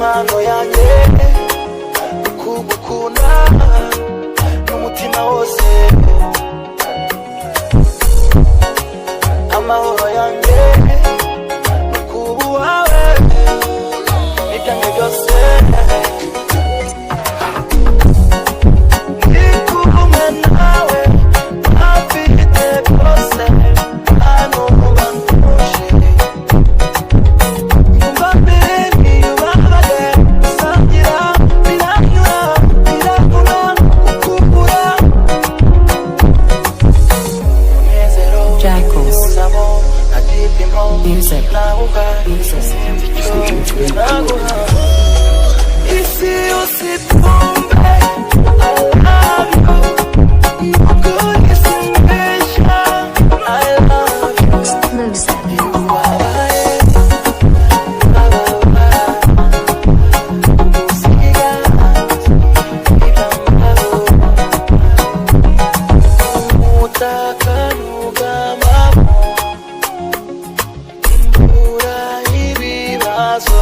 impano yanjye kugukunda n'umutima wose. Amahoro yanjye nukuba uwawe n'ibyanjye byose. Ndi kumwe nawe afite byose, hano mba ntuje. Yumva mbere niyubabare gusangira biranyura biravuna kukubura. Umunezero uzamo nta gipimo naguha, sinzi icyo naguha. Isi yose itumbe I love you, nukuri simbeshya I love you. Wabaye usiga ibyambaho, umutaka nugamamo imvura ibibazo